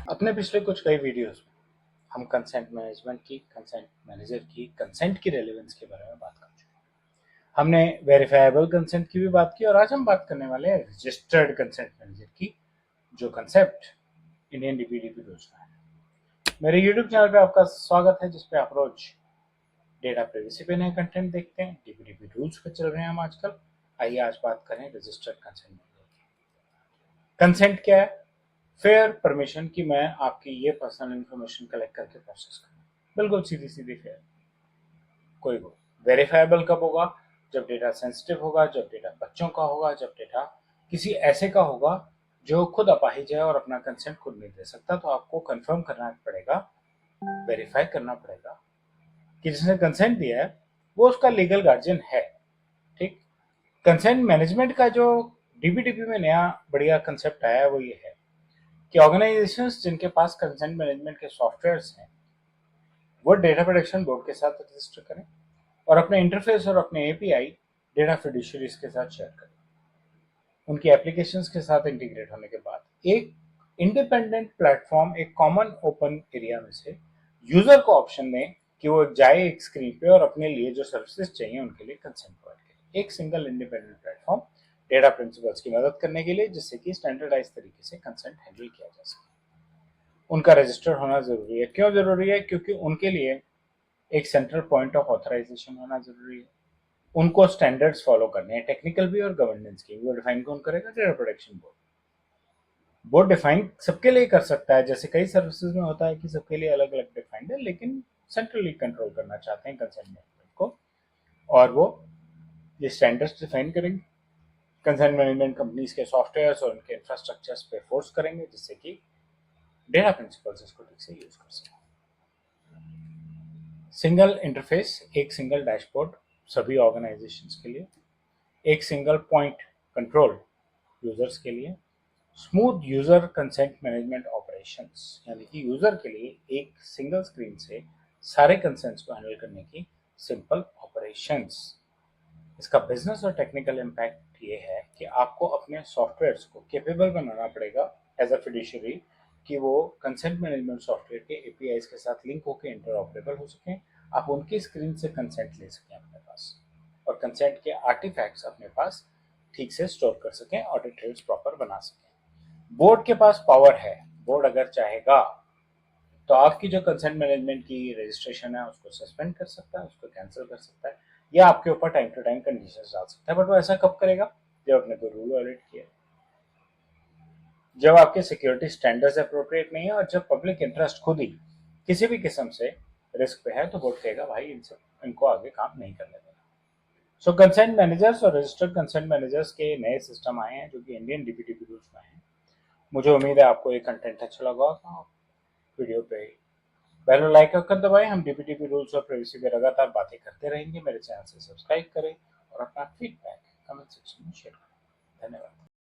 अपने पिछले कुछ कई वीडियोस में हम कंसेंट मैनेजमेंट की, कंसेंट मैनेजर की, कंसेंट की रेलेवेंस के बारे में बात कर चुके हैं। हमने वेरीफाइबल कंसेंट की भी बात की और आज हम बात करने वाले हैं रजिस्टर्ड कंसेंट मैनेजर की, जो कंसेप्ट इंडियन डीपीडीपी रूल्स में है। मेरे यूट्यूब चैनल पे आपका स्वागत है, जिसपे आप रोज डेटा प्राइवेसी पे नए कंटेंट देखते हैं। डीपीडीपी रूल्स पे चल रहे हैं हम आजकल। आइए आज बात करें रजिस्टर्ड कंसेंट मैनेजर की। कंसेंट क्या है? फेयर परमिशन कि मैं आपकी ये पर्सनल इंफॉर्मेशन कलेक्ट करके प्रोसेस करूँ। बिल्कुल सीधी सीधी फेयर। कोई वो वेरीफाइबल कब होगा? जब डेटा सेंसिटिव होगा, जब डेटा बच्चों का होगा, जब डेटा किसी ऐसे का होगा जो खुद अपाहिज है और अपना कंसेंट खुद नहीं दे सकता, तो आपको कंफर्म करना पड़ेगा, वेरीफाई करना पड़ेगा कि जिसने कंसेंट दिया है वो उसका लीगल गार्जियन है। ठीक। कंसेंट मैनेजमेंट का जो डीबीडीपी में नया बढ़िया कंसेप्ट आया है वो ये है कि ऑर्गेनाइजेशंस जिनके पास कंसेंट मैनेजमेंट के सॉफ्टवेयर्स हैं, वो डेटा प्रोटेक्शन बोर्ड के साथ रजिस्टर करें और अपने इंटरफेस और अपने एपीआई डेटा फिड्यूशरीज के साथ शेयर करें। उनकी एप्लीकेशंस के साथ इंटीग्रेट होने के बाद एक इंडिपेंडेंट प्लेटफॉर्म, एक कॉमन ओपन एरिया में से यूजर को ऑप्शन दें कि वो जाए एक स्क्रीन पे और अपने लिए जो सर्विसेज चाहिए उनके लिए कंसेंट प्रोवाइड करें। एक single independent platform data principles की मदद करने के लिए, जिससे कि स्टैंडर्डाइज तरीके से कंसेंट हैंडल किया जा सके। उनका रजिस्टर होना जरूरी है। क्यों जरूरी है? क्योंकि उनके लिए एक सेंट्रल पॉइंट ऑफ ऑथराइजेशन होना जरूरी है। उनको स्टैंडर्ड्स फॉलो करने हैं, टेक्निकल भी और गवर्नेंस की। वो डिफाइन कौन करेगा? Data protection board. Board define सबके लिए कर सकता है, जैसे कई सर्विसेज में होता है कि सबके लिए अलग अलग डिफाइंड है, लेकिन सेंट्रली कंट्रोल करना चाहते हैं कंसेंट मैनेजमेंट को, और वो ये स्टैंडर्ड्स डिफाइन करेंगे। कंसेंट मैनेजमेंट कंपनीज के सॉफ्टवेयर और उनके इंफ्रास्ट्रक्चर्स पे फोर्स करेंगे, जिससे कि डेटा प्रिंसिपल्स इसको ठीक से यूज कर सकें। सिंगल इंटरफेस, एक सिंगल डैशबोर्ड सभी ऑर्गेनाइजेशंस के लिए, एक सिंगल पॉइंट कंट्रोल यूजर्स के लिए, smooth user consent management operations, यानी कि यूजर के लिए एक सिंगल स्क्रीन से सारे कंसेंट्स को हैंडल करने की सिंपल ऑपरेशंस। इसका बिजनेस और टेक्निकल इम्पैक्ट ये है कि आपको अपने सॉफ्टवेयर्स को कैपेबल बनाना पड़ेगा एज अ फिड्यूशरी, कि वो कंसेंट मैनेजमेंट सॉफ्टवेयर के एपीआईज के साथ लिंक होकर इंटरऑपरेबल हो सकें। आप उनकी स्क्रीन से कंसेंट ले सकें अपने पास, और कंसेंट के आर्टिफैक्ट्स अपने पास ठीक से स्टोर कर सकें और डिटेल्स प्रॉपर बना सकें। बोर्ड के पास पावर है। बोर्ड अगर चाहेगा तो आपकी जो कंसेंट मैनेजमेंट की रजिस्ट्रेशन है उसको सस्पेंड कर सकता है, उसको कैंसिल कर सकता है, या आपके ऊपर टाइम टू टाइम कंडीशंस डाल सकता है। बट वो ऐसा कब करेगा? जब आपने कोई रूल वायलेट किया, जब आपके सिक्योरिटी स्टैंडर्ड्स अप्रोप्रिएट नहीं है, और जब पब्लिक इंटरेस्ट खुद ही किसी भी किस्म से रिस्क पे है, तो बोर्ड कहेगा भाई इनको आगे काम नहीं करने देना। सो कंसेंट मैनेजर्स और रजिस्टर्ड कंसेंट मैनेजर्स के नए सिस्टम आए हैं जो कि इंडियन डीपीडीपी रूल्स में है। मुझे उम्मीद है आपको ये कंटेंट अच्छा लगा होगा। वीडियो पे बेल लाइक आइकन दबाएं। हम डीपीडीपी रूल्स और प्राइवेसी पे लगातार बातें करते रहेंगे। मेरे चैनल से सब्सक्राइब करें और अपना फीडबैक कमेंट सेक्शन में शेयर करें। धन्यवाद।